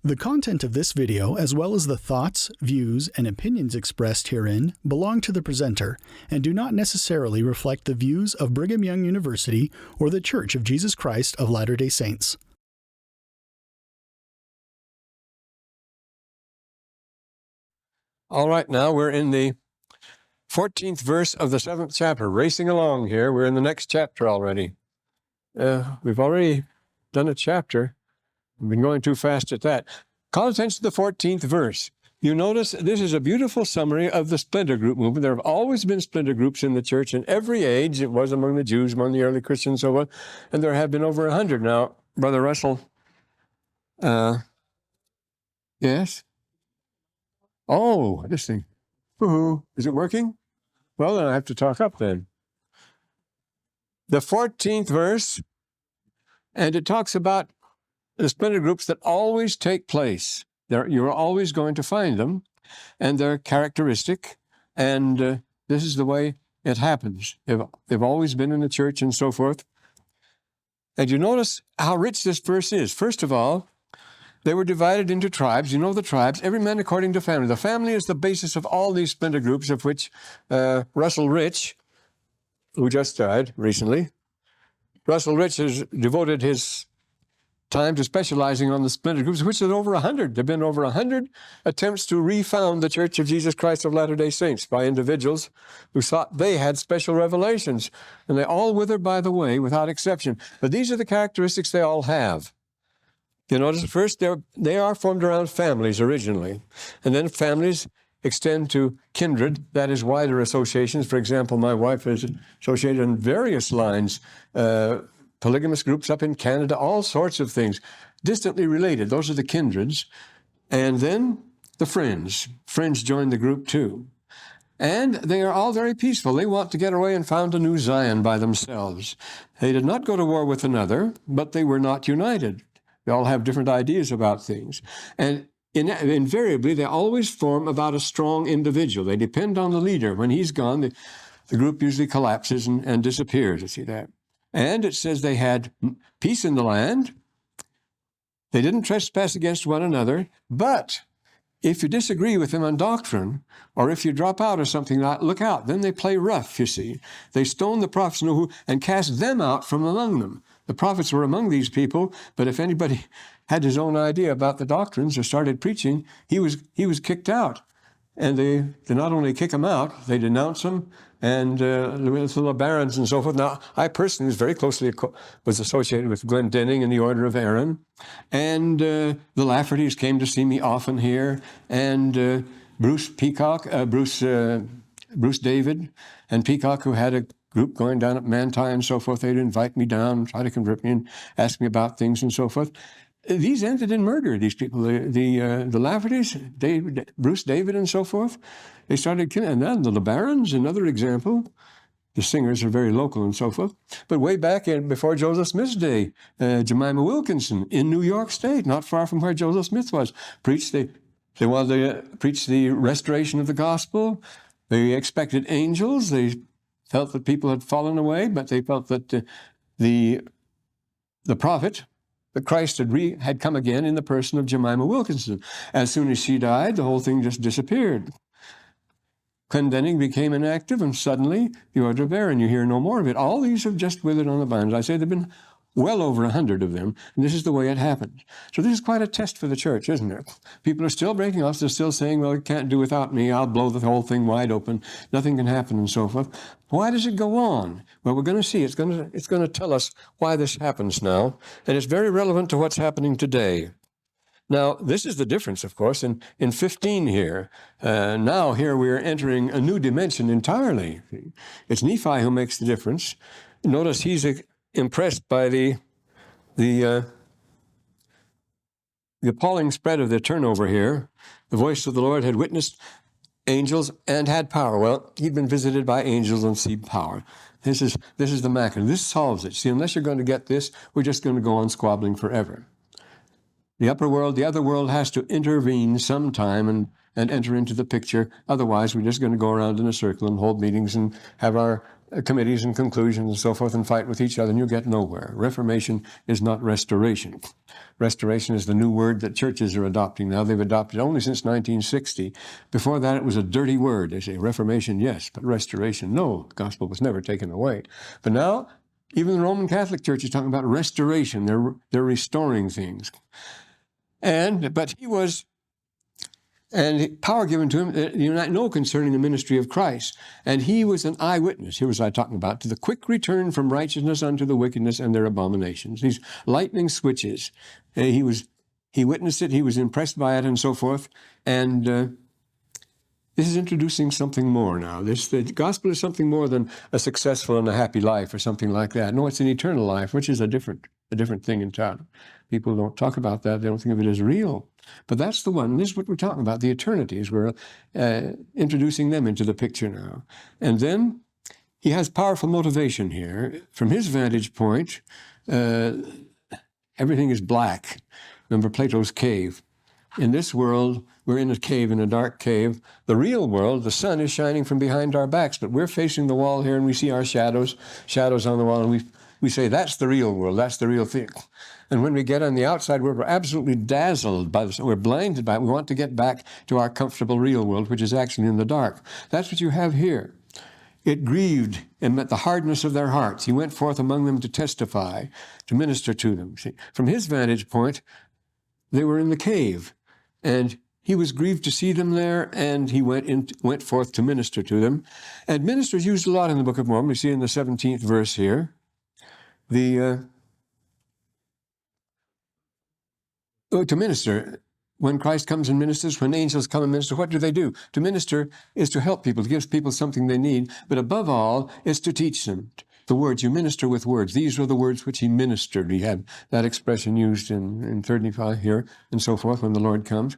The content of this video, as well as the thoughts, views, and opinions expressed herein, belong to the presenter and do not necessarily reflect the views of Brigham Young University or the Church of Jesus Christ of Latter-day Saints. All right, now we're in the 14th verse of the 7th chapter, racing along here. We're in the next chapter already. We've already done a chapter. We've been going too fast at that. Call attention to the 14th verse. You notice this is a beautiful summary of the splinter group movement. There have always been splinter groups in the church in every age. It was among the Jews, among the early Christians, so on. And there have been over 100 now. Brother Russell, yes? Oh, this thing. Woohoo. Is it working? Well, then I have to talk up then. The 14th verse, and it talks about the splinter groups that always take place. You're always going to find them, and they're characteristic, and this is the way it happens. They've always been in the church and so forth. And you notice how rich this verse is. First of all, they were divided into tribes. You know the tribes, every man according to family. The family is the basis of all these splinter groups, of which Russell Rich, who just died recently, Russell Rich has devoted his time to specializing on the splinter groups, which is over 100. There have been over 100 attempts to refound the Church of Jesus Christ of Latter-day Saints by individuals who thought they had special revelations, and they all withered by the way without exception. But these are the characteristics they all have. You notice first they are formed around families originally, and then families extend to kindred, that is wider associations. For example, my wife is associated on various lines, polygamous groups up in Canada, all sorts of things, distantly related. Those are the kindreds. And then the friends. Friends join the group too. And they are all very peaceful. They want to get away and found a new Zion by themselves. They did not go to war with another, but they were not united. They all have different ideas about things. And invariably, they always form about a strong individual. They depend on the leader. When he's gone, the group usually collapses and disappears. You see that? And it says they had peace in the land. They didn't trespass against one another. But if you disagree with them on doctrine, or if you drop out or something, look out. Then they play rough, you see. They stone the prophets and cast them out from among them. The prophets were among these people, but if anybody had his own idea about the doctrines or started preaching, he was kicked out. And they not only kick him out, they denounce him, and the barons and so forth. Now, I personally was very closely associated with Glendenning and the Order of Aaron, and the Laffertys came to see me often here, and Bruce David and Peacock, who had a group going down at Manti and so forth. They'd invite me down, try to convert me, and ask me about things and so forth. These ended in murder, these people. The Laffertys, Bruce David and so forth, they started killing. And then the LeBarons, another example. The singers are very local and so forth. But way back before Joseph Smith's day, Jemima Wilkinson in New York State, not far from where Joseph Smith was, they wanted to preach the restoration of the gospel. They expected angels. They felt that people had fallen away, but they felt that the prophet, that Christ had come again in the person of Jemima Wilkinson. As soon as she died, the whole thing just disappeared. Glendenning became inactive, and suddenly the Order of Aaron, you hear no more of it. All these have just withered on the vines. I say there have been well over 100 of them, and this is the way it happened. So this is quite a test for the church, isn't it? People are still breaking off. They're still saying, well, it can't do without me. I'll blow the whole thing wide open. Nothing can happen and so forth. Why does it go on? Well, we're going to see. It's going to tell us why this happens now, and it's very relevant to what's happening today. Now, this is the difference, of course, in 15 here. Now here we are entering a new dimension entirely. It's Nephi who makes the difference. Notice he's impressed by the appalling spread of the turnover here. The voice of the Lord had witnessed angels and had power. Well, he'd been visited by angels and seen power. This is the macro. This solves it. See, unless you're going to get this, we're just going to go on squabbling forever. The upper world, the other world has to intervene sometime and enter into the picture. Otherwise, we're just going to go around in a circle and hold meetings and have our committees and conclusions and so forth and fight with each other, and you get nowhere. Reformation is not restoration. Restoration is the new word that churches are adopting now. They've adopted it only since 1960. Before that, it was a dirty word. They say Reformation, yes, but restoration, no. The gospel was never taken away. But now, even the Roman Catholic Church is talking about restoration. They're restoring things. But he was, and power given to him, you might know concerning the ministry of Christ. And he was an eyewitness, here was I talking about, to the quick return from righteousness unto the wickedness and their abominations. These lightning switches. He witnessed it, he was impressed by it, and so forth. And this is introducing something more now. The gospel is something more than a successful and a happy life or something like that. No, it's an eternal life, which is a different thing entirely. People don't talk about that. They don't think of it as real. But that's the one. This is what we're talking about, the eternities. We're introducing them into the picture now. And then he has powerful motivation here. From his vantage point, everything is black. Remember Plato's cave. In this world, we're in a cave, in a dark cave. The real world, the sun is shining from behind our backs, but we're facing the wall here and we see our shadows on the wall, and we say, that's the real world, that's the real thing. And when we get on the outside world, we're absolutely dazzled by this. We're blinded by it. We want to get back to our comfortable real world, which is actually in the dark. That's what you have here. It grieved him at the hardness of their hearts. He went forth among them to testify, to minister to them. See, from his vantage point, they were in the cave, and he was grieved to see them there, and he went forth to minister to them. And ministers used a lot in the Book of Mormon. We see in the 17th verse here, to minister. When Christ comes and ministers, when angels come and minister, what do? To minister is to help people, to give people something they need, but above all is to teach them. The words, you minister with words. These were the words which he ministered. We have that expression used in 35 here and so forth when the Lord comes.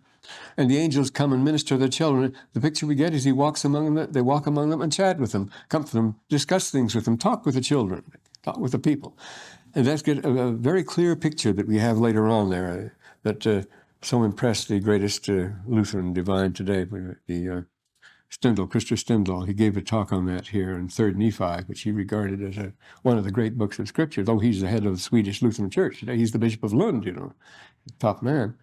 And the angels come and minister to the children. The picture we get is he walks among them, they walk among them and chat with them, comfort them, discuss things with them, talk with the children, talk with the people. And that's a very clear picture that we have later on there that so impressed the greatest Lutheran divine today, Christopher Stendhal. He gave a talk on that here in 3rd Nephi, which he regarded as one of the great books of Scripture, though he's the head of the Swedish Lutheran Church today. He's the Bishop of Lund, top man.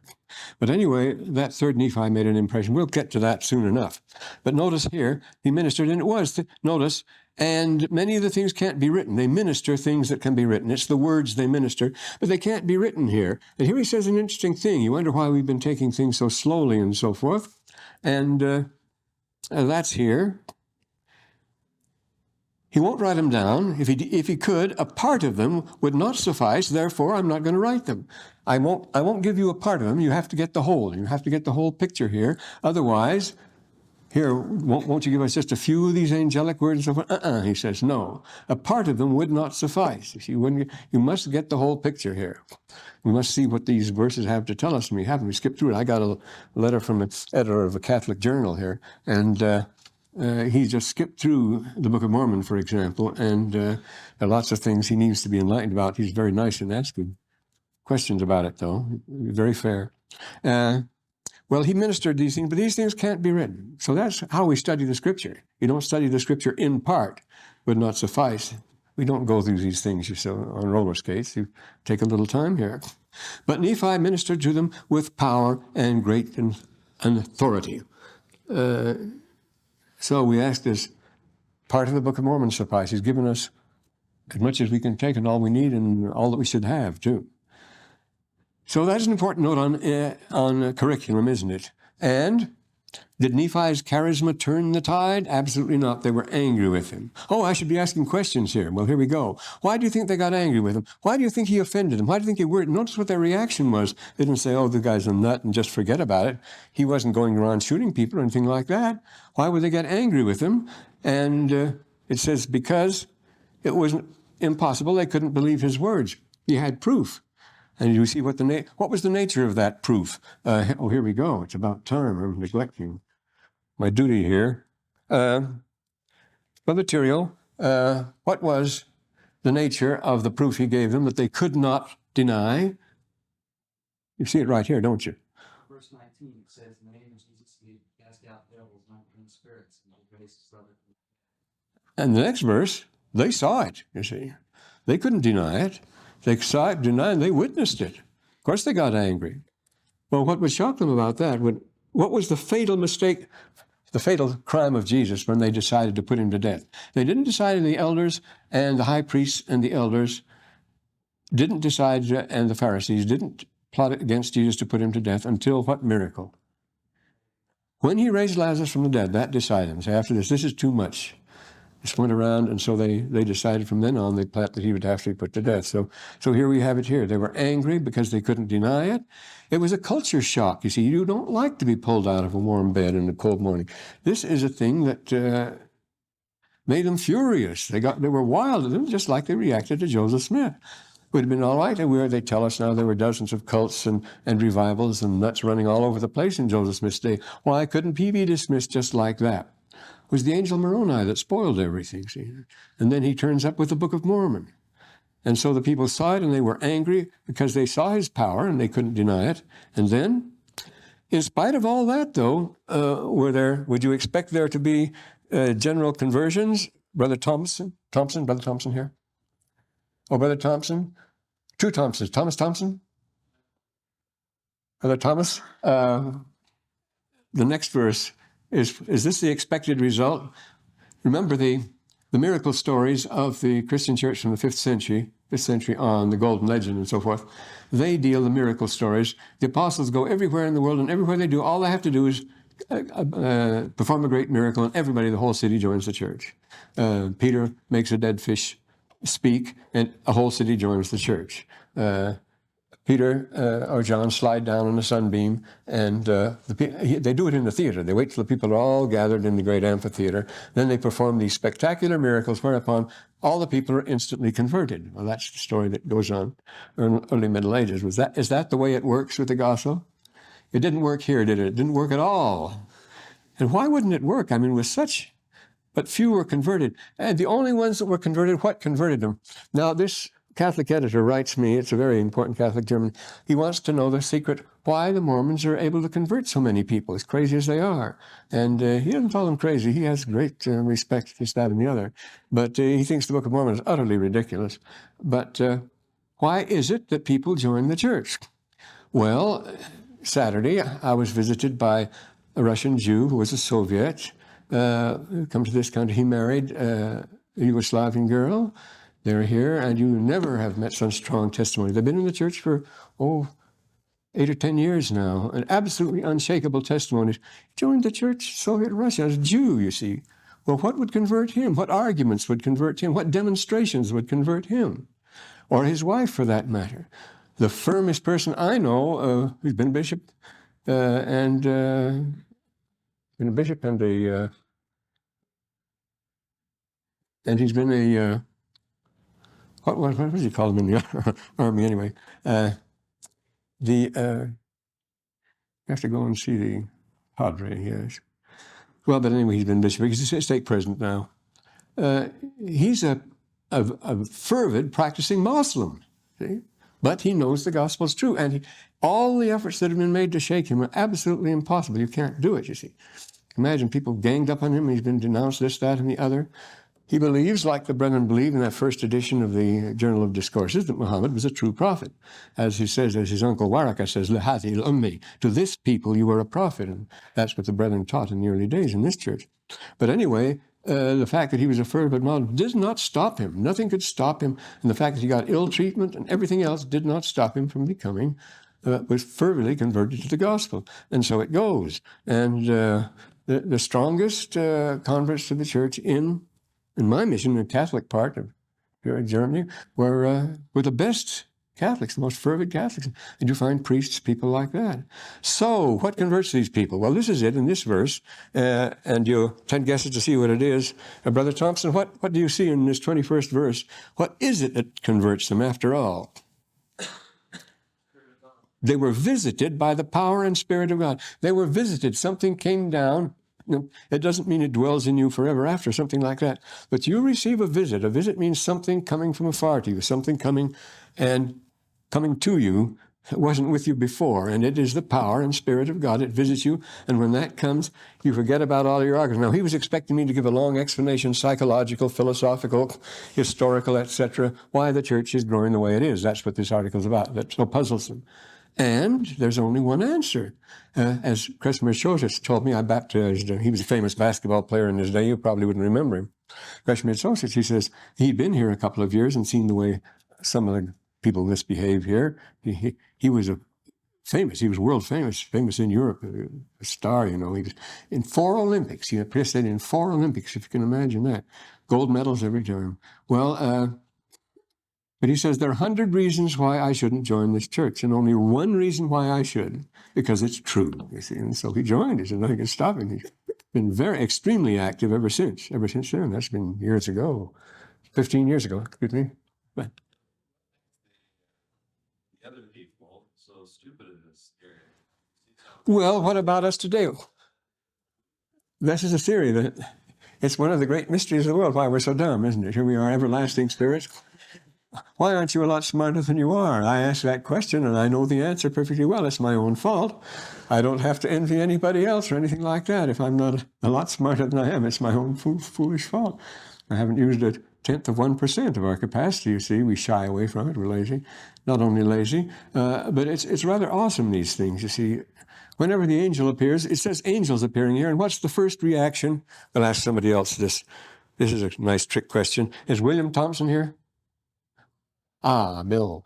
But anyway, that 3rd Nephi made an impression. We'll get to that soon enough. But notice here, he ministered, and it was, notice, and many of the things can't be written. They minister things that can be written. It's the words they minister, but they can't be written here. And here he says an interesting thing. You wonder why we've been taking things so slowly and so forth. And that's here. He won't write them down. If he could, a part of them would not suffice. Therefore, I'm not going to write them. I won't give you a part of them. You have to get the whole. You have to get the whole picture here. Otherwise, here, won't you give us just a few of these angelic words and so forth? He says, no. A part of them would not suffice. You must get the whole picture here. We must see what these verses have to tell us, and we haven't. We skipped through it. I got a letter from an editor of a Catholic journal here, and he just skipped through the Book of Mormon, for example, and there are lots of things he needs to be enlightened about. He's very nice in asking questions about it, though. Very fair. Well, he ministered these things, but these things can't be written. So that's how we study the Scripture. You don't study the Scripture in part, would not suffice. We don't go through these things, you see, on roller skates. You take a little time here. But Nephi ministered to them with power and great authority. So we ask, this part of the Book of Mormon suffice? He's given us as much as we can take and all we need and all that we should have, too. So that's an important note on curriculum, isn't it? And did Nephi's charisma turn the tide? Absolutely not. They were angry with him. Oh, I should be asking questions here. Well, here we go. Why do you think they got angry with him? Why do you think he offended them? Why do you think he worried? Notice what their reaction was. They didn't say, oh, the guy's a nut and just forget about it. He wasn't going around shooting people or anything like that. Why would they get angry with him? And it says because it was impossible. They couldn't believe his words. He had proof. And you see what was the nature of that proof? Here we go. It's about time. I'm neglecting my duty here. The material, what was the nature of the proof he gave them that they could not deny? You see it right here, don't you? Verse 19 says, in the name of Jesus, he cast out devils, not clean spirits, and the grace of other. And the next verse, They saw it, you see. They couldn't deny it. They saw it, denied, and they witnessed it. Of course they got angry. Well, what would shock them about that? What was the fatal mistake, the fatal crime of Jesus when they decided to put him to death? They didn't decide, the elders and the high priests and the elders didn't decide, and the Pharisees didn't plot against Jesus to put him to death until what miracle? When he raised Lazarus from the dead, that decided them. So after this is too much. Just went around, and so they decided from then on, they planned that he would have to be put to death. So here we have it here. They were angry because they couldn't deny it. It was a culture shock. You see, you don't like to be pulled out of a warm bed in a cold morning. This is a thing that made them furious. They were wild, just like they reacted to Joseph Smith. It would have been all right. They tell us now there were dozens of cults and revivals and nuts running all over the place in Joseph Smith's day. Why couldn't he be dismissed just like that? It was the angel Moroni that spoiled everything, see? And then he turns up with the Book of Mormon. And so the people saw it, and they were angry because they saw his power, and they couldn't deny it. And then, in spite of all that, though, would you expect there to be general conversions? Brother Thompson here? Oh, Brother Thompson? Two Thompsons. Thomas Thompson? Brother Thomas? The next verse. Is this the expected result? Remember the miracle stories of the Christian church from the 5th century on, the Golden Legend and so forth. They deal the miracle stories. The apostles go everywhere in the world, and everywhere they do, all they have to do is perform a great miracle, and everybody, the whole city, joins the church. Peter makes a dead fish speak, and a whole city joins the church. Peter or John slide down on a sunbeam, and they do it in the theater. They wait till the people are all gathered in the great amphitheater. Then they perform these spectacular miracles, whereupon all the people are instantly converted. Well, that's the story that goes on in early Middle Ages. Is that the way it works with the gospel? It didn't work here, did it? It didn't work at all. And why wouldn't it work? I mean, but few were converted. And the only ones that were converted, what converted them? Now, this Catholic editor writes me, it's a very important Catholic German, he wants to know the secret why the Mormons are able to convert so many people, as crazy as they are. And he doesn't call them crazy. He has great respect for this, that, and the other. But he thinks the Book of Mormon is utterly ridiculous. But why is it that people join the church? Well, Saturday, I was visited by a Russian Jew who was a Soviet, who come to this country. He married a Yugoslavian girl. They're here, and you never have met such strong testimony. They've been in the church for, 8 or 10 years now, and absolutely unshakable testimonies. He joined the church, Soviet Russia, as a Jew, you see. Well, what would convert him? What arguments would convert him? What demonstrations would convert him? Or his wife, for that matter. The firmest person I know, who's been a bishop, and he's been a... What does he call them in the army anyway? You have to go and see the padre, yes. Well, but anyway, he's been bishop. He's a stake president now. He's a fervid practicing Muslim, see? But he knows the gospel's true. And all the efforts that have been made to shake him are absolutely impossible. You can't do it, you see. Imagine people ganged up on him. He's been denounced this, that, and the other. He believes, like the Brethren believe in that first edition of the Journal of Discourses, that Muhammad was a true prophet. As he says, as his uncle Waraka says, لِهَذِهِ الْأُمِّي, to this people you were a prophet. And that's what the Brethren taught in the early days in this church. But anyway, the fact that he was a fervent Muslim did not stop him. Nothing could stop him. And the fact that he got ill treatment and everything else did not stop him from becoming, was fervently converted to the gospel. And so it goes. And the strongest converts to the church in my mission, the Catholic part of Germany, were the best Catholics, the most fervent Catholics. And you find priests, people like that. So what converts these people? Well, this is it in this verse, and you 10 guesses to see what it is. Brother Thompson, what do you see in this 21st verse? What is it that converts them after all? They were visited by the power and Spirit of God. They were visited. Something came down. It doesn't mean it dwells in you forever after, something like that. But you receive a visit. A visit means something coming from afar to you, something coming to you It wasn't with you before, and it is the power and Spirit of God that visits you, and when that comes, you forget about all your arguments. Now, he was expecting me to give a long explanation, psychological, philosophical, historical, etc., why the church is growing the way it is. That's what this article is about. That's so puzzlesome. And there's only one answer. As Cresmer Sosis told me, I baptized, he was a famous basketball player in his day, you probably wouldn't remember him. Cresmer Sosis, he says, he'd been here a couple of years and seen the way some of the people misbehave here. He was famous. He was world famous in Europe, a star, you know. He was in 4 Olympics. He participated in 4 Olympics, if you can imagine that. Gold medals every time. Well, but he says there are 100 reasons why I shouldn't join this church, and only one reason why I should, because it's true, you see. And so he joined. He said, nothing can stop him. He's been extremely active ever since then. That's been years ago, 15 years ago, excuse me. But, other people, so stupid it is scary. well, what about us today? This is a theory that it's one of the great mysteries of the world, why we're so dumb, isn't it? Here we are, everlasting spirits. Why aren't you a lot smarter than you are? I ask that question, and I know the answer perfectly well. It's my own fault. I don't have to envy anybody else or anything like that. If I'm not a lot smarter than I am, it's my own foolish fault. I haven't used 1/10 of 1% of our capacity, you see. We shy away from it. We're lazy. Not only lazy, but it's rather awesome, these things, you see. Whenever the angel appears, it says angels appearing here, and what's the first reaction? I'll ask somebody else this. This is a nice trick question. Is William Thompson here? Ah, Bill.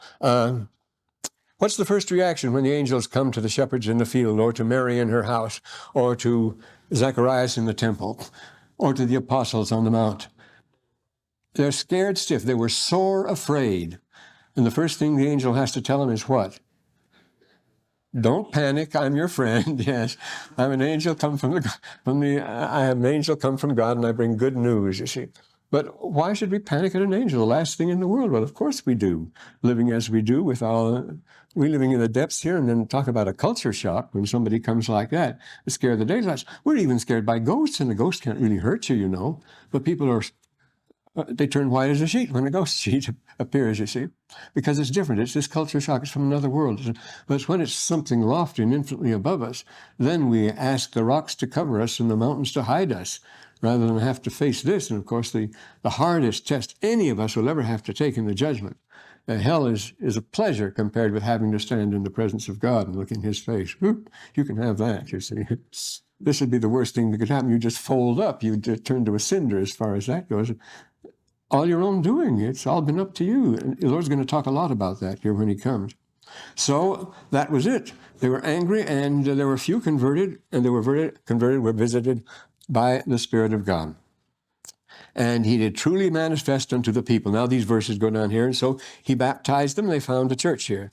What's the first reaction when the angels come to the shepherds in the field, or to Mary in her house, or to Zacharias in the temple, or to the apostles on the mount? They're scared stiff. They were sore afraid. And the first thing the angel has to tell them is what? Don't panic. I'm your friend. Yes, I'm an angel come I am an angel come from God, and I bring good news, you see. But why should we panic at an angel, the last thing in the world? Well, of course we do. Living as we do with we living in the depths here, and then talk about a culture shock when somebody comes like that, scare the daylights. We're even scared by ghosts, and a ghost can't really hurt you, you know. But people are, they turn white as a sheet when a ghost sheet appears, you see, because it's different. It's this culture shock. It's from another world. But when it's something lofty and infinitely above us, then we ask the rocks to cover us and the mountains to hide us, rather than have to face this. And of course, the hardest test any of us will ever have to take in the judgment. Hell is a pleasure compared with having to stand in the presence of God and look in his face. You can have that, you see. This would be the worst thing that could happen. You just fold up. You turn to a cinder as far as that goes. All your own doing. It's all been up to you. And the Lord's going to talk a lot about that here when he comes. So that was it. They were angry, and there were few converted, and they were were visited by the Spirit of God. And he did truly manifest unto the people. Now these verses go down here, and so he baptized them. They found a church here.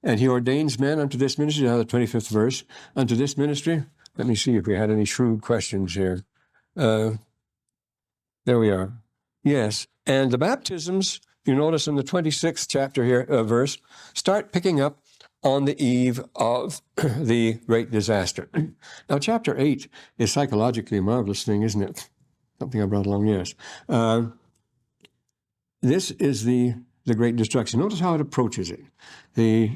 And he ordains men unto this ministry. Now the 25th verse, unto this ministry. Let me see if we had any shrewd questions here. There we are. Yes, and the baptisms, you notice in the 26th chapter here, verse, start picking up on the eve of the great disaster. Now, chapter 8 is psychologically a marvelous thing, isn't it? Something I brought along, yes. This is the great destruction. Notice how it approaches it.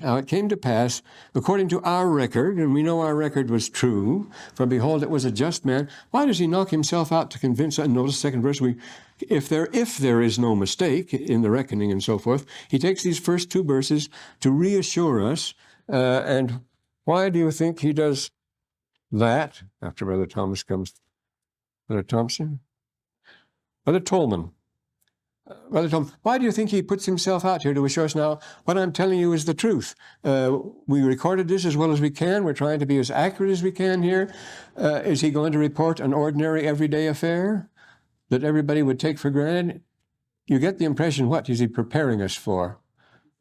How it came to pass, according to our record, and we know our record was true, for behold, it was a just man. Why does he knock himself out to convince us? And notice the second verse, if there is no mistake in the reckoning and so forth, he takes these first 2 verses to reassure us. And why do you think he does that? After Brother Thomas comes, Brother Thompson? Brother Tolman. Brother Tom, why do you think he puts himself out here to assure us now? What I'm telling you is the truth. We recorded this as well as we can. We're trying to be as accurate as we can here. Is he going to report an ordinary, everyday affair that everybody would take for granted? You get the impression, what is he preparing us for?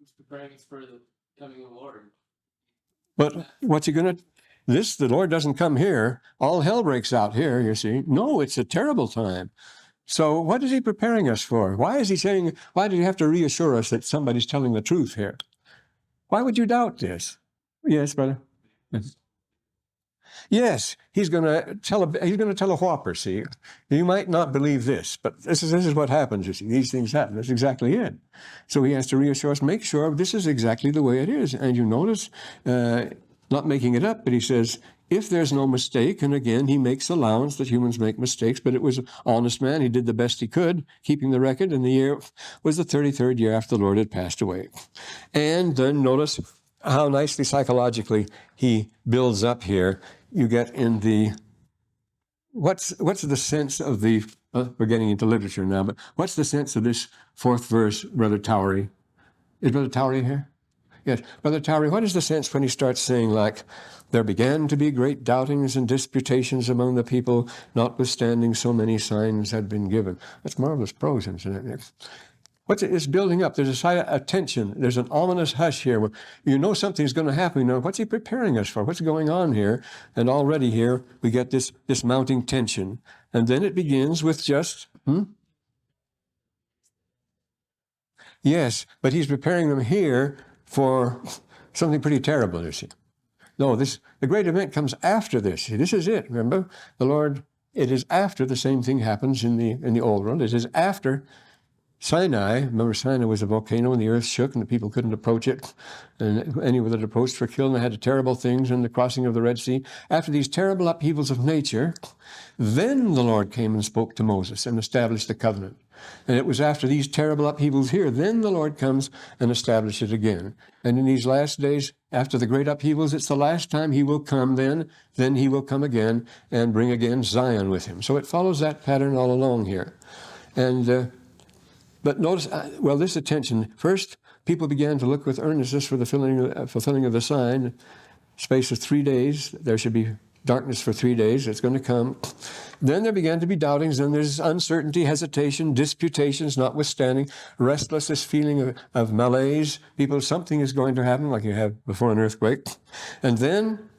He's preparing us for the coming of the Lord. But what's he going to... the Lord doesn't come here. All hell breaks out here, you see. No, it's a terrible time. So what is he preparing us for? Why is he saying, why did he have to reassure us that somebody's telling the truth here? Why would you doubt this? Yes, brother? Yes. Yes, he's going to tell a whopper. See, you might not believe this, but this is what happens. You see, these things happen. That's exactly it. So he has to reassure us, make sure this is exactly the way it is. And you notice, not making it up, but he says, if there's no mistake, and again, he makes allowance that humans make mistakes, but it was an honest man. He did the best he could, keeping the record, and the year was the 33rd year after the Lord had passed away. And then notice how nicely psychologically he builds up here. You get in the, what's the sense of the, we're getting into literature now, but what's the sense of this fourth verse, Brother Towery? Is Brother Towery here? Yes. Brother Towery, what is the sense when he starts saying, like, there began to be great doubtings and disputations among the people, notwithstanding so many signs had been given? That's marvelous prose, isn't it? It's building up. There's a side of tension. There's an ominous hush here. Where you know something's going to happen. You know, what's he preparing us for? What's going on here? And already here we get this mounting tension. And then it begins with just, Yes, but he's preparing them here for something pretty terrible, you see. No, the great event comes after this. See, this is it. Remember, the Lord, it is after the same thing happens in the old world. It is after Sinai. Remember, Sinai was a volcano and the earth shook and the people couldn't approach it. And any that approached were killed, and they had terrible things in the crossing of the Red Sea. After these terrible upheavals of nature, then the Lord came and spoke to Moses and established the covenant. And it was after these terrible upheavals here, then the Lord comes and establishes it again. And in these last days, after the great upheavals, it's the last time he will come then he will come again and bring again Zion with him. So it follows that pattern all along here. And but notice, this attention. First, people began to look with earnestness for the fulfilling of the sign. Space of 3 days, there should be darkness for 3 days. It's going to come. Then there began to be doubtings. Then there's uncertainty, hesitation, disputations, notwithstanding, restlessness, feeling of malaise. People, something is going to happen, like you have before an earthquake. And then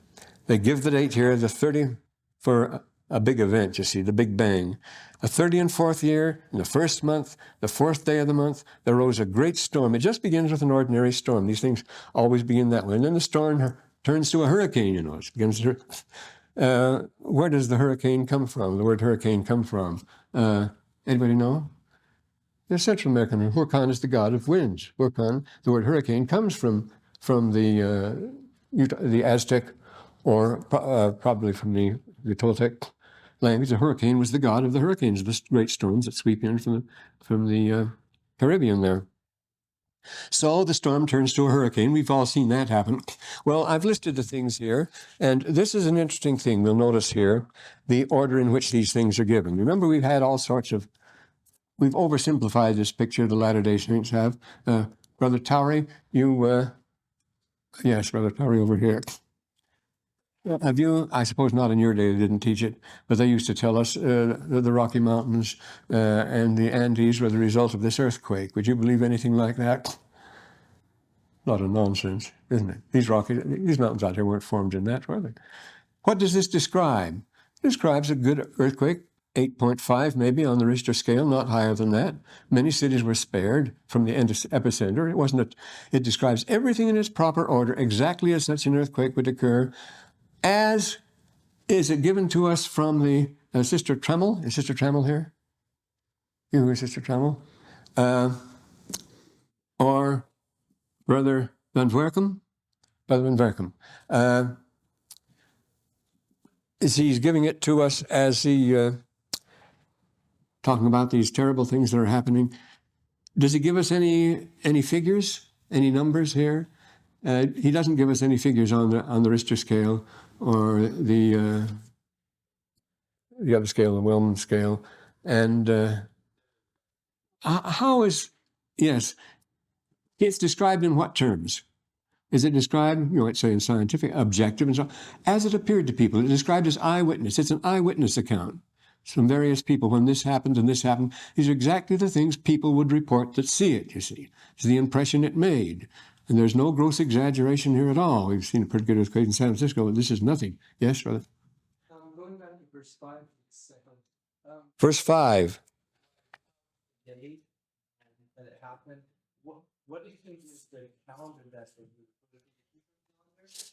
they give the date here, the 30, for a big event, you see, the Big Bang. The 34th year, in the first month, the fourth day of the month, there rose a great storm. It just begins with an ordinary storm. These things always begin that way. And then the storm turns to a hurricane, you know. It begins to, where does the hurricane come from? The word hurricane come from? Anybody know? The Central American. Huracan is the god of winds. Huracan, the word hurricane comes from the Aztec, or probably from the Toltec language. The hurricane was the god of the hurricanes, the great storms that sweep in from the Caribbean there. So the storm turns to a hurricane. We've all seen that happen. Well, I've listed the things here, and this is an interesting thing. We'll notice here the order in which these things are given. Remember, we've had all sorts of, we've oversimplified this picture, the Latter-day Saints have. Brother Towery, yes, Brother Towery over here. Have you, I suppose not in your day, they didn't teach it, but they used to tell us the Rocky Mountains and the Andes were the result of this earthquake. Would you believe anything like that? A lot of nonsense, isn't it? These mountains out here weren't formed in that, were they? What does this describe? It describes a good earthquake, 8.5 maybe on the Richter scale, not higher than that. Many cities were spared from the epicenter. It describes everything in its proper order, exactly as such an earthquake would occur. As is it given to us from the Sister Tremmel? Is Sister Tremmel here? You who is Sister Tremmel? Or Brother Van Werkum? Brother Van Werkum. He's giving it to us as he, talking about these terrible things that are happening. Does he give us any figures, any numbers here? He doesn't give us any figures on the Richter scale or the other scale, the Willman scale. And how is, yes, it's described in what terms? Is it described, let's say in scientific, objective, and so on, as it appeared to people? It's described as eyewitness. It's an eyewitness account from various people. When this happened and this happened, these are exactly the things people would report that see it, you see. It's the impression it made. And there's no gross exaggeration here at all. We've seen a pretty good earthquake in San Francisco, and this is nothing. Yes, brother? Going back to verse 5 for a second. Verse 5. The date that it happened. What do you think is the calendar that they use? Would it be the Hebrew calendar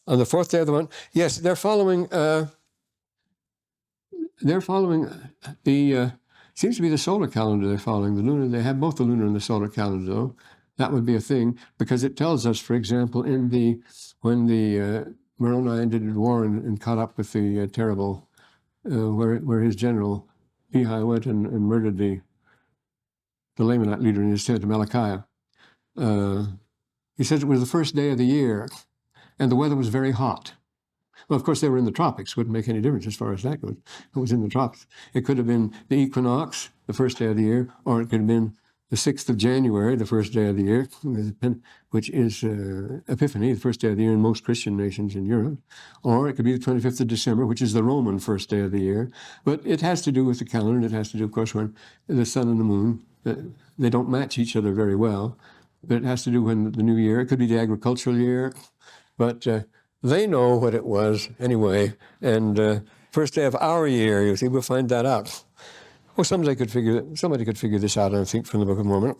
or On the fourth day of the month, yes, they're following the, seems to be the solar calendar they're following. The lunar, they have both the lunar and the solar calendar, though. That would be a thing, because it tells us, for example, when the Moroni entered war and caught up with the terrible, where his general Nephi went and murdered the Lamanite leader in his tent, Malachi. He says it was the first day of the year, and the weather was very hot. Well, of course, they were in the tropics. Wouldn't make any difference as far as that goes. It was in the tropics. It could have been the equinox, the first day of the year, or it could have been the 6th of January, the first day of the year, which is Epiphany, the first day of the year in most Christian nations in Europe. Or it could be the 25th of December, which is the Roman first day of the year. But it has to do with the calendar, and it has to do, of course, when the sun and the moon, they don't match each other very well. But it has to do when the new year. It could be the agricultural year. But they know what it was anyway. And first day of our year, you see, we'll find that out. Well, somebody could figure this out, I think, from the Book of Mormon.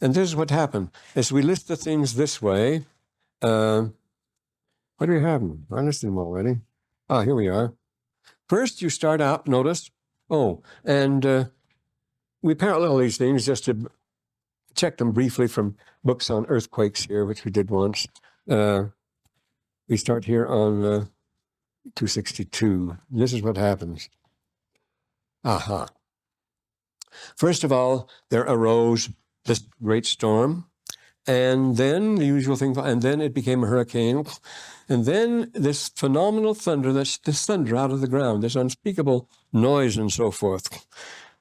And this is what happened. As we list the things this way, what do we have? I listed them already. Here we are. First, you start out, notice, and we parallel these things just to check them briefly from books on earthquakes here, which we did once. We start here on 262. This is what happens. First of all, there arose this great storm, and then the usual thing, and then it became a hurricane, and then this phenomenal thunder, this thunder out of the ground, this unspeakable noise and so forth.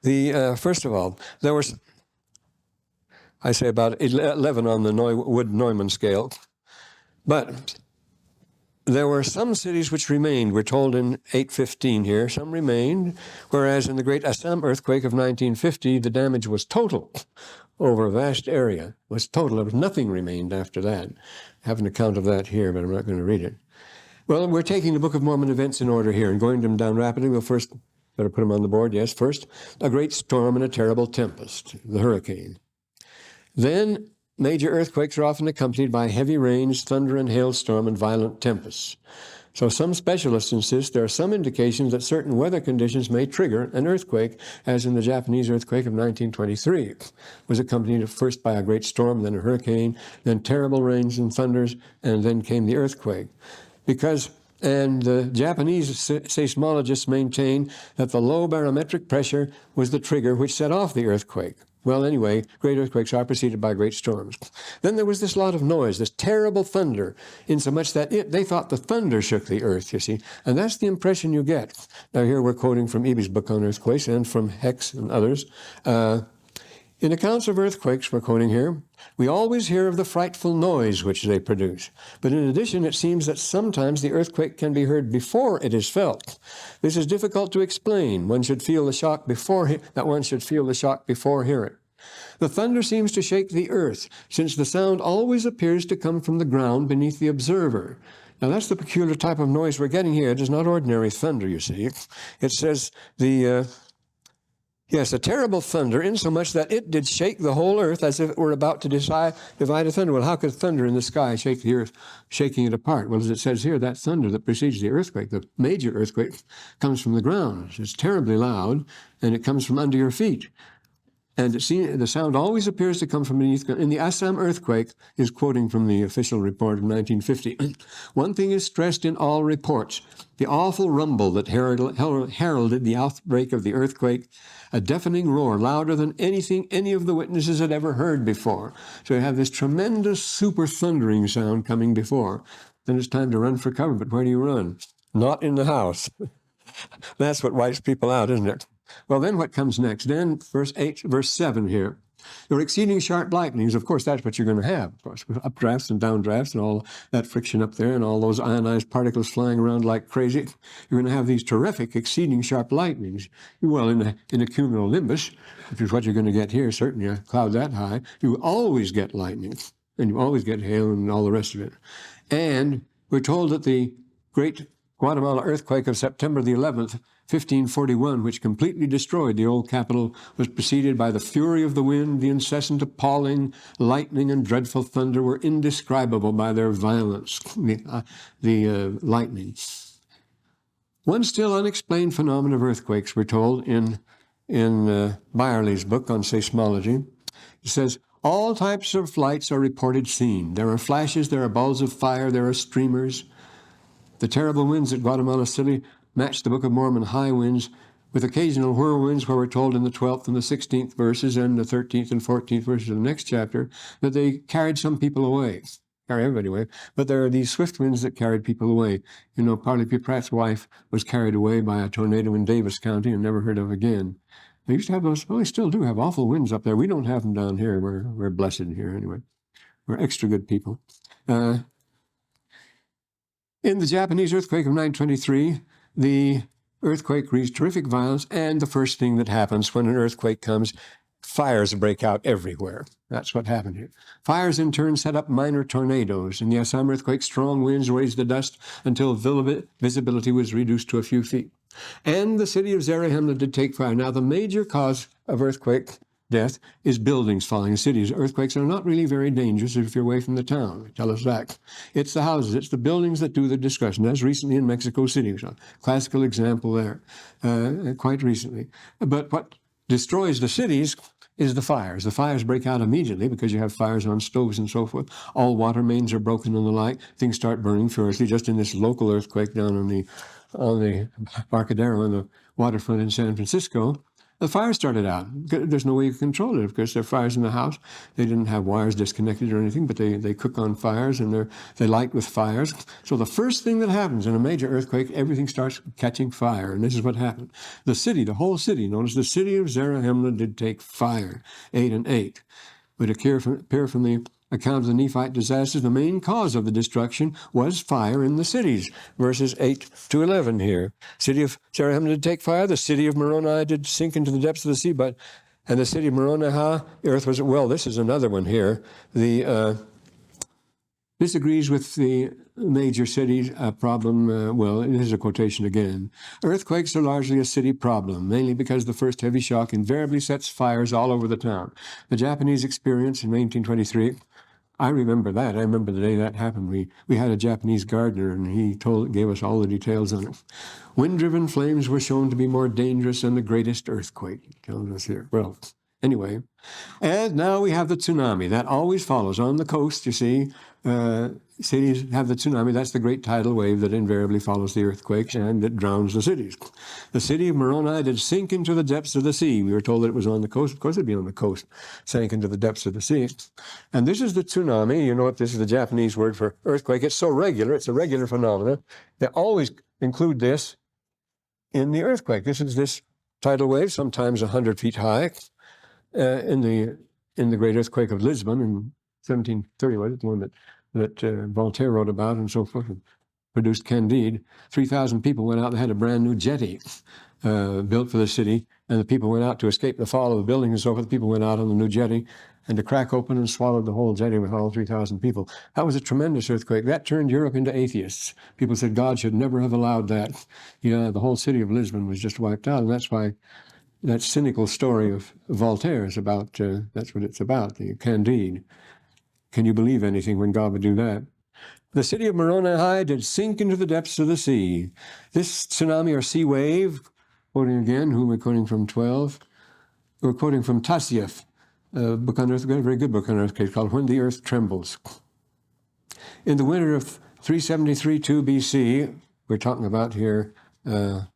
First of all, there was, I say about 11 on the Wood-Neumann scale, but there were some cities which remained. We're told in 815 here, some remained, whereas in the great Assam earthquake of 1950, the damage was total over a vast area. It was total. There was nothing remained after that. I have an account of that here, but I'm not going to read it. Well, we're taking the Book of Mormon events in order here and going them down rapidly. We'll first, better put them on the board, yes. First, a great storm and a terrible tempest, the hurricane. Then, major earthquakes are often accompanied by heavy rains, thunder and hailstorm, and violent tempests. So some specialists insist there are some indications that certain weather conditions may trigger an earthquake, as in the Japanese earthquake of 1923. It was accompanied first by a great storm, then a hurricane, then terrible rains and thunders, and then came the earthquake. And the Japanese seismologists maintain that the low barometric pressure was the trigger which set off the earthquake. Well, anyway, great earthquakes are preceded by great storms. Then there was this lot of noise, this terrible thunder, insomuch that they thought the thunder shook the earth, you see. And that's the impression you get. Now, here we're quoting from Eby's book on earthquakes and from Hex and others. In accounts of earthquakes, we're quoting here, we always hear of the frightful noise which they produce. But in addition, it seems that sometimes the earthquake can be heard before it is felt. This is difficult to explain. One should feel the shock before hearing it. The thunder seems to shake the earth, since the sound always appears to come from the ground beneath the observer. Now, that's the peculiar type of noise we're getting here. It is not ordinary thunder, you see. It says Yes, a terrible thunder, insomuch that it did shake the whole earth as if it were about to divide a thunder. Well, how could thunder in the sky shake the earth, shaking it apart? Well, as it says here, that thunder that precedes the earthquake, the major earthquake, comes from the ground. It's terribly loud, and it comes from under your feet. And the sound always appears to come from beneath. In the Assam earthquake, is quoting from the official report of 1950. One thing is stressed in all reports: the awful rumble that heralded the outbreak of the earthquake, a deafening roar louder than anything any of the witnesses had ever heard before. So you have this tremendous super thundering sound coming before. Then it's time to run for cover, but where do you run? Not in the house. That's what wipes people out, isn't it? Well, then what comes next? Then verse 7 here. There are exceeding sharp lightnings. Of course, that's what you're going to have. Of course, with updrafts and downdrafts and all that friction up there and all those ionized particles flying around like crazy. You're going to have these terrific, exceeding sharp lightnings. Well, in a cumulonimbus, which is what you're going to get here, certainly a cloud that high, you always get lightning, and you always get hail and all the rest of it. And we're told that the great Guatemala earthquake of September the 11th 1541, which completely destroyed the old capital, was preceded by the fury of the wind. The incessant appalling lightning and dreadful thunder were indescribable by their violence. The lightning. One still unexplained phenomenon of earthquakes, we're told in Byerly's book on seismology. It says, all types of lights are reported seen. There are flashes, there are balls of fire, there are streamers. The terrible winds at Guatemala City match the Book of Mormon high winds with occasional whirlwinds, where we're told in the 12th and the 16th verses and the 13th and 14th verses of the next chapter that they carried some people away. Carry everybody away. But there are these swift winds that carried people away. You know, Parley P. Pratt's wife was carried away by a tornado in Davis County and never heard of again. They used to have those, well, they still do have awful winds up there. We don't have them down here. We're blessed here anyway. We're extra good people. In the Japanese earthquake of 923, the earthquake reached terrific violence, and the first thing that happens when an earthquake comes, fires break out everywhere. That's what happened here. Fires in turn set up minor tornadoes. In the Assam earthquake, strong winds raised the dust until visibility was reduced to a few feet. And the city of Zarahemla did take fire. Now, the major cause of earthquake death is buildings falling in cities. Earthquakes are not really very dangerous if you're away from the town. Tell us that. It's the houses, it's the buildings that do the destruction. As recently in Mexico City, a classical example there, quite recently. But what destroys the cities is the fires. The fires break out immediately because you have fires on stoves and so forth. All water mains are broken and the like. Things start burning furiously. Just in this local earthquake down on the Embarcadero on the waterfront in San Francisco, the fire started out. There's no way you can control it because there are fires in the house. They didn't have wires disconnected or anything, but they cook on fires and they light with fires. So the first thing that happens in a major earthquake, everything starts catching fire. And this is what happened. The city, the whole city, known as the city of Zarahemla, did take fire. 8 and 8 would appear from the account of the Nephite disasters. The main cause of the destruction was fire in the cities. Verses 8 to 11 here. City of Zarahemla did take fire. The city of Moroni did sink into the depths of the sea. And the city of Moroni, the earth was, well, this is another one here. This agrees with the major city problem. Well, here's a quotation again. Earthquakes are largely a city problem, mainly because the first heavy shock invariably sets fires all over the town. The Japanese experience in 1923, I remember that. I remember the day that happened. We had a Japanese gardener, and he gave us all the details on it. Wind-driven flames were shown to be more dangerous than the greatest earthquake, he tells us here. Well, anyway, and now we have the tsunami. That always follows on the coast, you see. Cities have the tsunami. That's the great tidal wave that invariably follows the earthquakes, and it drowns the cities. The city of Moroni did sink into the depths of the sea. We were told that it was on the coast. Of course, it'd be on the coast. Sank into the depths of the sea. And this is the tsunami. You know what? This is the Japanese word for earthquake. It's so regular. It's a regular phenomenon. They always include this in the earthquake. This is this tidal wave, sometimes 100 feet high. In the great earthquake of Lisbon in 1730, was it the one that Voltaire wrote about and so forth, and produced Candide. 3,000 people went out. They had a brand new jetty built for the city, and the people went out to escape the fall of the building and so forth. The people went out on the new jetty, and the crack opened and swallowed the whole jetty with all 3,000 people. That was a tremendous earthquake. That turned Europe into atheists. People said God should never have allowed that. The whole city of Lisbon was just wiped out, and that's why that cynical story of Voltaire is about, that's what it's about, the Candide. Can you believe anything when God would do that? The city of Moroni did sink into the depths of the sea. This tsunami or sea wave, quoting again, whom we're quoting from 12, we're quoting from Tassieff, a book on earthquake, a very good book on earthquakes called When the Earth Trembles. In the winter of 373-2 BC, we're talking about here the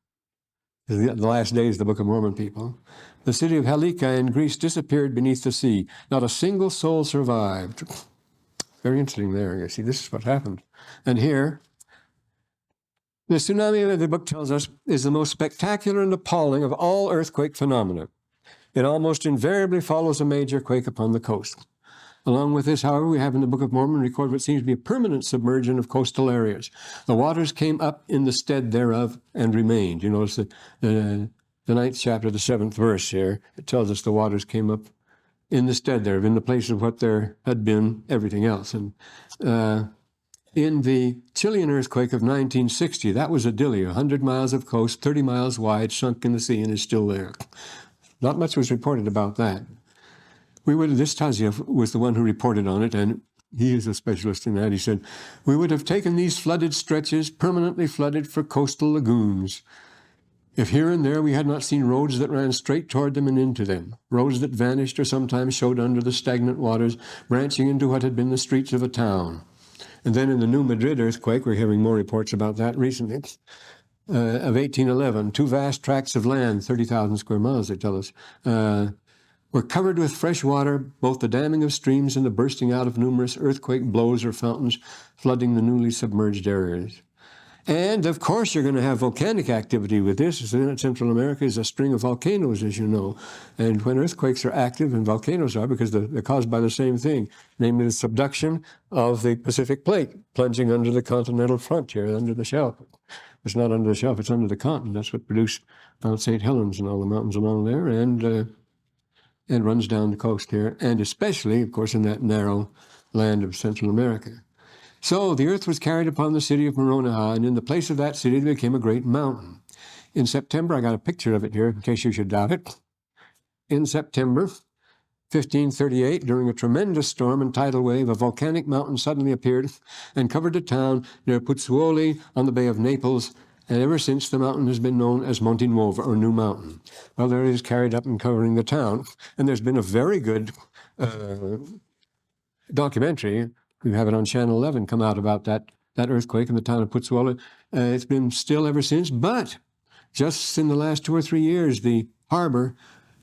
last days of the Book of Mormon people, the city of Helika in Greece disappeared beneath the sea. Not a single soul survived. Very interesting there. You see, this is what happened. And here, the tsunami, the book tells us, is the most spectacular and appalling of all earthquake phenomena. It almost invariably follows a major quake upon the coast. Along with this, however, we have in the Book of Mormon recorded what seems to be a permanent submersion of coastal areas. The waters came up in the stead thereof and remained. You notice that the 9th chapter, the 7th verse here, it tells us the waters came up in the stead thereof, in the place of what there had been everything else. And in in the Chilean earthquake of 1960. That was a dilly, 100 miles of coast, 30 miles wide, sunk in the sea, and is still there. Not much was reported about that. This Taziev was the one who reported on it, and he is a specialist in that. He said, we would have taken these flooded stretches, permanently flooded, for coastal lagoons, if here and there we had not seen roads that ran straight toward them and into them, roads that vanished or sometimes showed under the stagnant waters, branching into what had been the streets of a town. And then in the New Madrid earthquake, we're hearing more reports about that recently, of 1811, 2 vast tracts of land, 30,000 square miles, they tell us, were covered with fresh water, both the damming of streams and the bursting out of numerous earthquake blows or fountains, flooding the newly submerged areas. And, of course, you're going to have volcanic activity with this. Central America is a string of volcanoes, as you know. And when earthquakes are active, and volcanoes are, because they're caused by the same thing, namely the subduction of the Pacific Plate, plunging under the continental frontier, under the shelf. It's not under the shelf, it's under the continent. That's what produced Mount St. Helens and all the mountains along there, and runs down the coast here, and especially, of course, in that narrow land of Central America. So the earth was carried upon the city of Maronaha, and in the place of that city there became a great mountain. In September, I got a picture of it here, in case you should doubt it. In September 1538, during a tremendous storm and tidal wave, a volcanic mountain suddenly appeared and covered a town near Pozzuoli on the Bay of Naples, and ever since the mountain has been known as Monte Nuovo, or New Mountain. Well, there it is, carried up and covering the town, and there's been a very good documentary. We have it on Channel 11, come out about that earthquake in the town of Pozzuoli. It's been still ever since, but just in the last 2 or 3 years, the harbor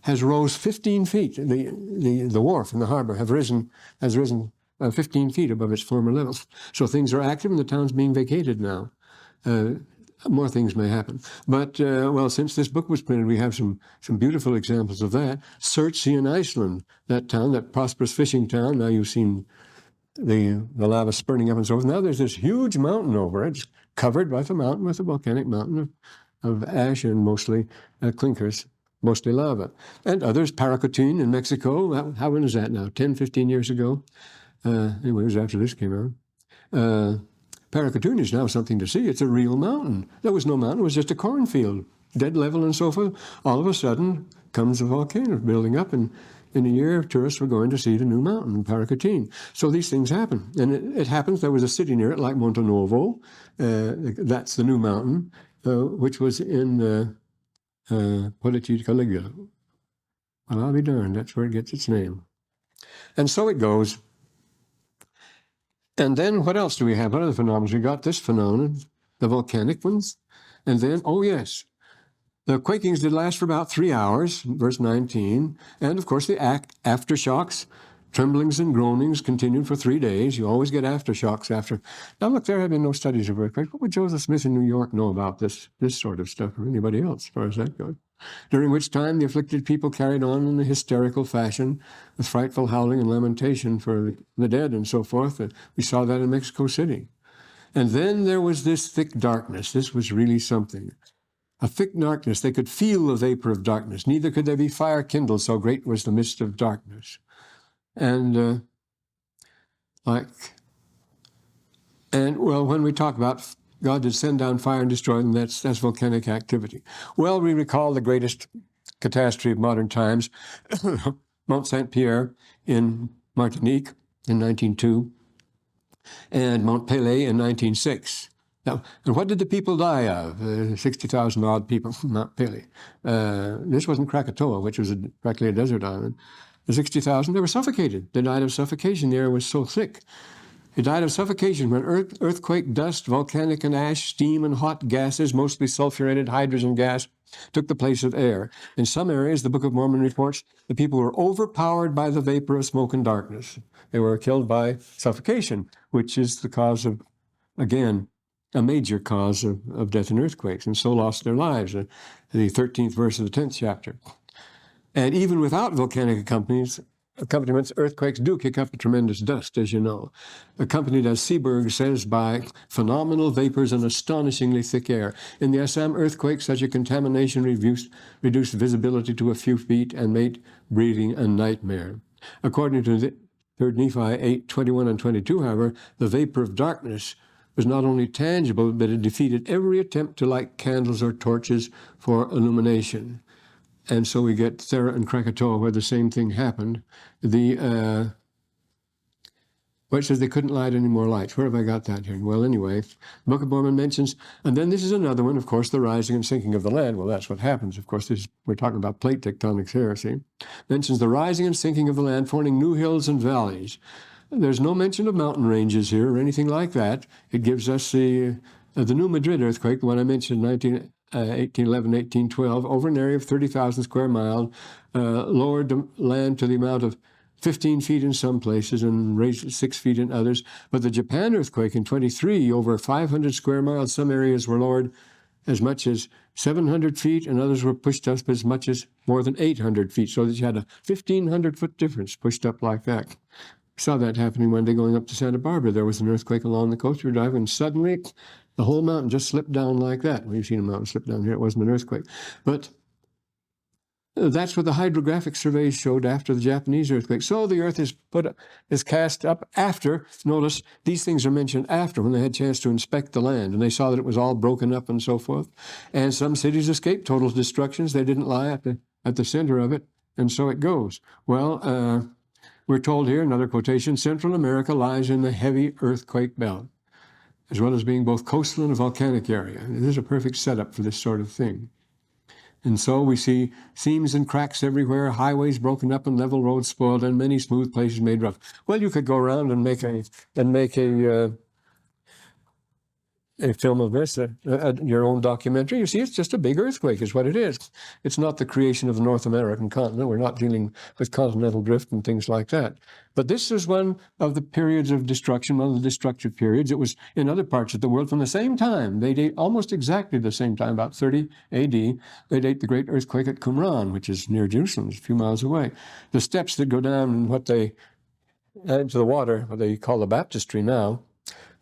has rose 15 feet. The wharf in the harbor has risen 15 feet above its former level. So things are active, and the town's being vacated now. More things may happen. But, well, since this book was printed, we have some beautiful examples of that. Surtsey in Iceland, that town, that prosperous fishing town. Now you've seen the lava spurting up and so forth. Now there's this huge mountain over it, covered by the mountain with a volcanic mountain of ash and mostly clinkers, mostly lava. And others, Paracotin in Mexico. How when is that now? 10, 15 years ago? Anyway, it was after this came out. Paracotin is now something to see. It's a real mountain. There was no mountain. It was just a cornfield, dead level and so forth. All of a sudden comes a volcano building up, and in a year, tourists were going to see the new mountain, Paracotin. So these things happen. And it happens, there was a city near it, like Monte Nuovo. That's the new mountain, which was in Politica Ligure. Well, I'll be darned, that's where it gets its name. And so it goes. And then what else do we have? What other phenomena? We got this phenomenon, the volcanic ones. And then, oh yes, the quakings did last for about 3 hours, verse 19. And of course the aftershocks, tremblings and groanings continued for 3 days. You always get aftershocks after. Now look, there have been no studies of earthquakes. What would Joseph Smith in New York know about this sort of stuff, or anybody else, as far as that goes? During which time the afflicted people carried on in a hysterical fashion with frightful howling and lamentation for the dead and so forth. We saw that in Mexico City. And then there was this thick darkness. This was really something. A thick darkness. They could feel the vapor of darkness. Neither could there be fire kindled, so great was the mist of darkness. And well, when we talk about God did send down fire and destroy them, that's volcanic activity. Well, we recall the greatest catastrophe of modern times, Mount Saint-Pierre in Martinique in 1902, and Mount Pelée in 1906. Now, and what did the people die of? 60,000 odd people from Mount Pelée. This wasn't Krakatoa, which was practically a desert island. The 60,000, they were suffocated. They died of suffocation. The air was so thick. They died of suffocation when earthquake dust, volcanic and ash, steam and hot gases, mostly sulfurated hydrogen gas, took the place of air. In some areas, the Book of Mormon reports, the people were overpowered by the vapor of smoke and darkness. They were killed by suffocation, which is the cause of, again, a major cause of death in earthquakes, and so lost their lives. The 13th verse of the 10th chapter. And even without volcanic accompaniments, earthquakes do kick up a tremendous dust, as you know, accompanied, as Seeberg says, by phenomenal vapors and astonishingly thick air. In the Assam earthquake, such a contamination reduced visibility to a few feet and made breathing a nightmare. According to 3 Nephi 8:21 and 22, however, the vapor of darkness was not only tangible, but it defeated every attempt to light candles or torches for illumination. And so we get Thera and Krakatoa, where the same thing happened. Where it says they couldn't light any more lights. Where have I got that here? Well, anyway, the Book of Mormon mentions, and then this is another one, of course, the rising and sinking of the land. Well, that's what happens. Of course, we're talking about plate tectonics here, see? Mentions the rising and sinking of the land, forming new hills and valleys. There's no mention of mountain ranges here or anything like that. It gives us the New Madrid earthquake, the one I mentioned in 1811, 1812, over an area of 30,000 square miles, lowered the land to the amount of 15 feet in some places and raised it 6 feet in others. But the Japan earthquake in 23, over 500 square miles, some areas were lowered as much as 700 feet, and others were pushed up as much as more than 800 feet, so that you had a 1,500-foot difference pushed up like that. We saw that happening one day going up to Santa Barbara. There was an earthquake along the coast we were driving, and suddenly the whole mountain just slipped down like that. Well, you've seen a mountain slip down here. It wasn't an earthquake. But that's what the hydrographic surveys showed after the Japanese earthquake. So the earth is cast up after. Notice these things are mentioned after, when they had a chance to inspect the land, and they saw that it was all broken up and so forth. And some cities escaped total destructions. They didn't lie at the center of it, and so it goes. Well, we're told here, another quotation, Central America lies in the heavy earthquake belt, as well as being both coastal and a volcanic area. And it is a perfect setup for this sort of thing. And so we see seams and cracks everywhere, highways broken up and level roads spoiled, and many smooth places made rough. Well, you could go around and make a film of this, your own documentary. You see, it's just a big earthquake is what it is. It's not the creation of the North American continent. We're not dealing with continental drift and things like that. But this is one of the periods of destruction, one of the destructive periods. It was in other parts of the world from the same time. They date almost exactly the same time, about 30 A.D. They date the great earthquake at Qumran, which is near Jerusalem, a few miles away. The steps that go down and what they into the water, what they call the baptistry now,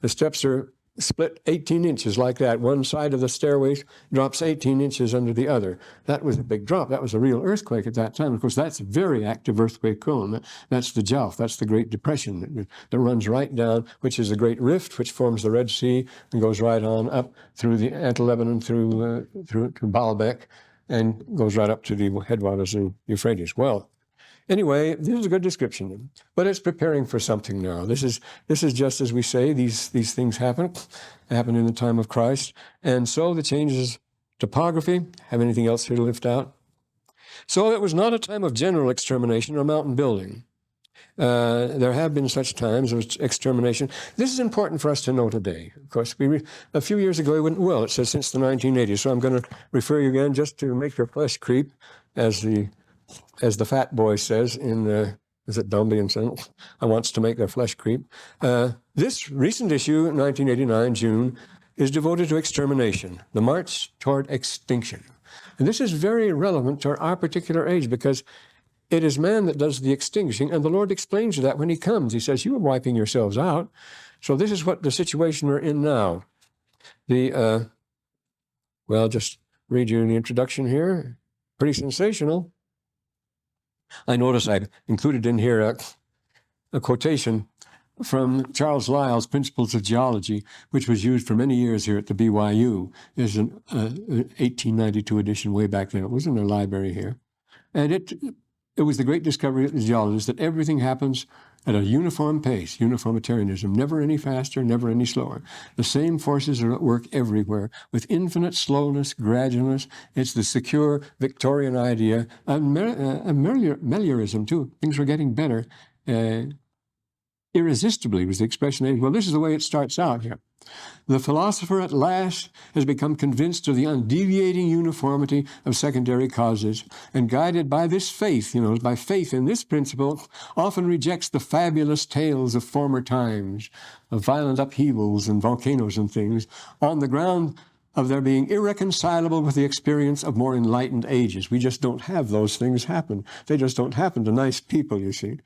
the steps are split 18 inches like that. One side of the stairway drops 18 inches under the other. That was a big drop. That was a real earthquake at that time. Of course, that's a very active earthquake cone. That's the Jowf. That's the Great Depression that runs right down, which is the Great Rift, which forms the Red Sea and goes right on up through the Anti-Lebanon, through to Baalbek, and goes right up to the headwaters of Euphrates. Well, anyway, this is a good description, but it's preparing for something now. This is just as we say, these things happened in the time of Christ. And so the changes, topography, have anything else here to lift out? So it was not a time of general extermination or mountain building. There have been such times of extermination. This is important for us to know today. Of course, a few years ago, we wouldn't, well, it says since the 1980s, so I'm going to refer you again just to make your flesh creep, as the fat boy says in, is it Dombey and Son? I wants to make their flesh creep. This recent issue, 1989, June, is devoted to extermination, the march toward extinction. And this is very relevant to our particular age, because it is man that does the extinguishing, and the Lord explains that when he comes. He says, you are wiping yourselves out. So this is what the situation we're in now. Well, just read you the introduction here. Pretty sensational. I notice I included in here a quotation from Charles Lyell's Principles of Geology, which was used for many years here at the BYU. There's an 1892 edition way back then. It was in their library here. And it was the great discovery of the geologists that everything happens at a uniform pace, uniformitarianism, never any faster, never any slower. The same forces are at work everywhere with infinite slowness, gradualness. It's the secure Victorian idea, meliorism too. Things were getting better. Irresistibly was the expression. Well, this is the way it starts out here. The philosopher at last has become convinced of the undeviating uniformity of secondary causes, and guided by this faith, by faith in this principle, often rejects the fabulous tales of former times, of violent upheavals and volcanoes and things, on the ground of their being irreconcilable with the experience of more enlightened ages. We just don't have those things happen. They just don't happen to nice people, you see.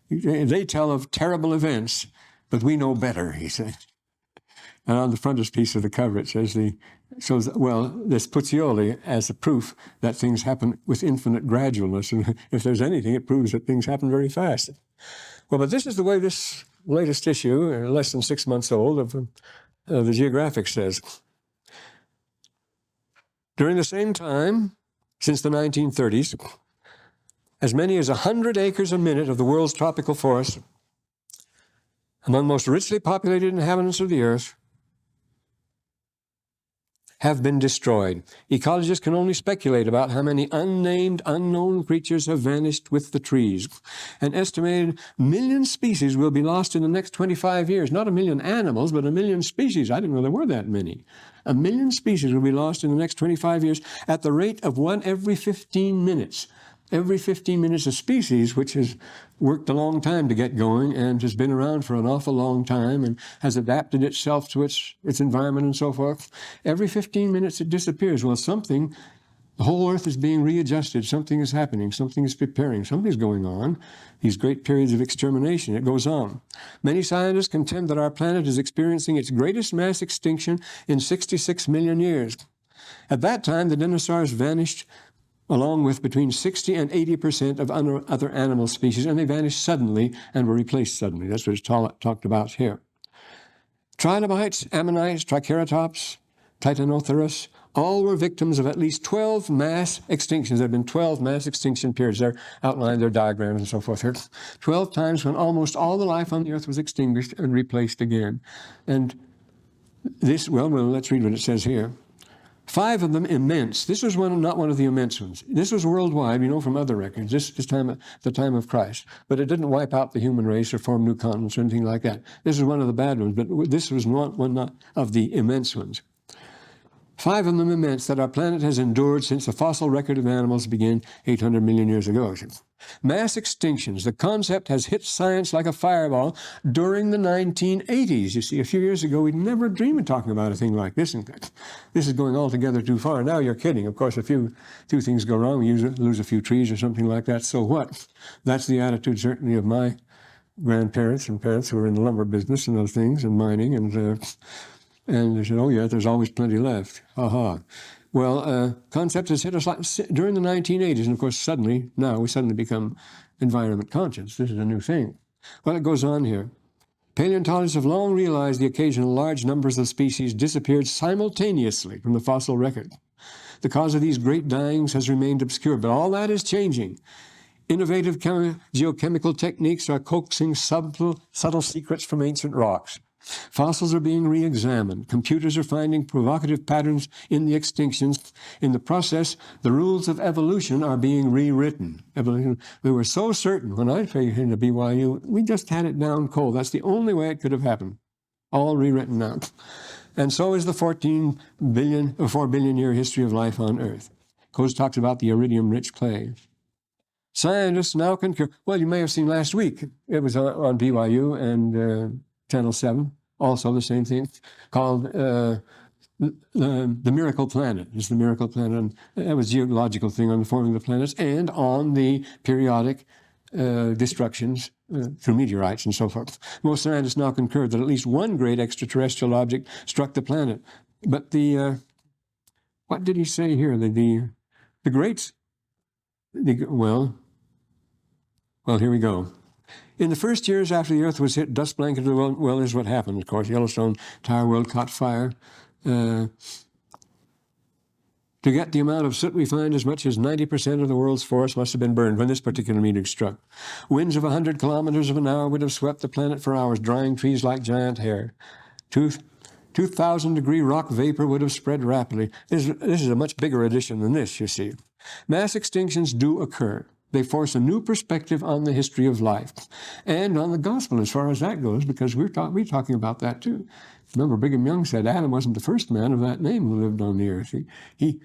They tell of terrible events, but we know better, he said. And on the frontispiece of the cover, it says the shows, well, this Puccioli as a proof that things happen with infinite gradualness. And if there's anything, it proves that things happen very fast. Well, but this is the way this latest issue, less than 6 months old, of the Geographic says. During the same time, since the 1930s, as many as 100 acres a minute of the world's tropical forests, among most richly populated inhabitants of the earth, have been destroyed. Ecologists can only speculate about how many unnamed, unknown creatures have vanished with the trees. An estimated 1 million species will be lost in the next 25 years. Not 1 million animals, but 1 million species. I didn't know there were that many. 1 million species will be lost in the next 25 years at the rate of one every 15 minutes. Every 15 minutes a species, which has worked a long time to get going and has been around for an awful long time and has adapted itself to its environment and so forth. Every 15 minutes it disappears. Well, something, the whole earth is being readjusted. Something is happening. Something is preparing. Something's going on. These great periods of extermination, it goes on. Many scientists contend that our planet is experiencing its greatest mass extinction in 66 million years. At that time, the dinosaurs vanished along with between 60 and 80% of other animal species, and they vanished suddenly and were replaced suddenly. That's what it's talked about here. Trilobites, ammonites, triceratops, Titanotheres, all were victims of at least 12 mass extinctions. There have been 12 mass extinction periods. They're outlined, their diagrams and so forth here. 12 times when almost all the life on the earth was extinguished and replaced again. And this, well, let's read what it says here. 5 of them immense. This was not one of the immense ones. This was worldwide, we know from other records, this time, the time of Christ. But it didn't wipe out the human race or form new continents or anything like that. This is one of the bad ones, but this was one of the immense ones. 5 of them immense that our planet has endured since the fossil record of animals began 800 million years ago. Mass extinctions. The concept has hit science like a fireball during the 1980s. You see, a few years ago, we'd never dream of talking about a thing like this. In fact, this is going altogether too far. Now you're kidding. Of course, two things go wrong. We lose a few trees or something like that. So what? That's the attitude, certainly, of my grandparents and parents who were in the lumber business and those things and mining. And they said, oh, yeah, there's always plenty left. Ha-ha. Well, concept has hit us during the 1980s, and of course, we suddenly become environment conscious. This is a new thing. Well, it goes on here. Paleontologists have long realized the occasional large numbers of species disappeared simultaneously from the fossil record. The cause of these great dyings has remained obscure, but all that is changing. Innovative geochemical techniques are coaxing subtle secrets from ancient rocks. Fossils are being re-examined. Computers are finding provocative patterns in the extinctions. In the process, the rules of evolution are being rewritten. We were so certain when I figured into BYU, we just had it down cold. That's the only way it could have happened. All rewritten now. And so is the 4 billion year history of life on Earth. Coase talks about the iridium-rich clay. Scientists now concur. Well, you may have seen last week, it was on BYU and Channel 7, also the same thing, called the Miracle Planet. It's the Miracle Planet. And that was a geological thing on the forming of the planets and on the periodic destructions through meteorites and so forth. Most scientists now concur that at least one great extraterrestrial object struck the planet. But what did he say here? The greats, well, here we go. In the first years after the Earth was hit, dust blanketed, well, here's what happened, of course. Yellowstone, entire world caught fire. To get the amount of soot we find, as much as 90% of the world's forests must have been burned when this particular meteor struck. Winds of 100 kilometers an hour would have swept the planet for hours, drying trees like giant hair. 2,000-degree rock vapor would have spread rapidly. This is a much bigger addition than this, you see. Mass extinctions do occur. They force a new perspective on the history of life and on the gospel as far as that goes, because we're talking about that too. Remember, Brigham Young said Adam wasn't the first man of that name who lived on the earth. He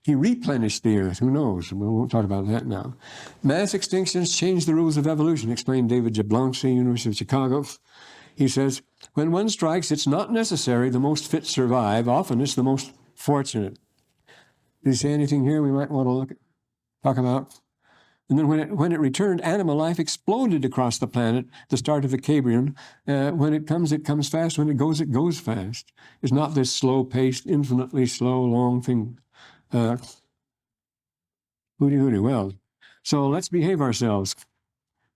replenished the earth. Who knows? We won't talk about that now. Mass extinctions change the rules of evolution, explained David Jablonski, University of Chicago. He says, when one strikes, it's not necessary the most fit survive. Often it's the most fortunate. Did he say anything here we might want to talk about? And then when it returned, animal life exploded across the planet, the start of the Cambrian. When it comes fast. When it goes fast. It's not this slow-paced, infinitely slow, long thing. Hooty. Well, so let's behave ourselves.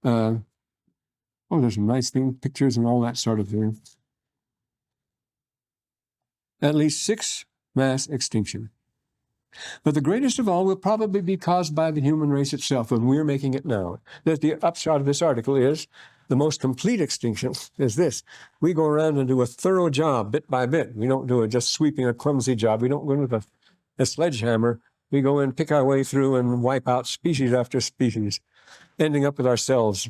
There's some nice pictures and all that sort of thing. At least 6 mass extinction. But the greatest of all will probably be caused by the human race itself, and we're making it now. That the upshot of this article is the most complete extinction is this. We go around and do a thorough job bit by bit. We don't do just sweeping a clumsy job. We don't go in with a sledgehammer. We go in, pick our way through, and wipe out species after species, ending up with ourselves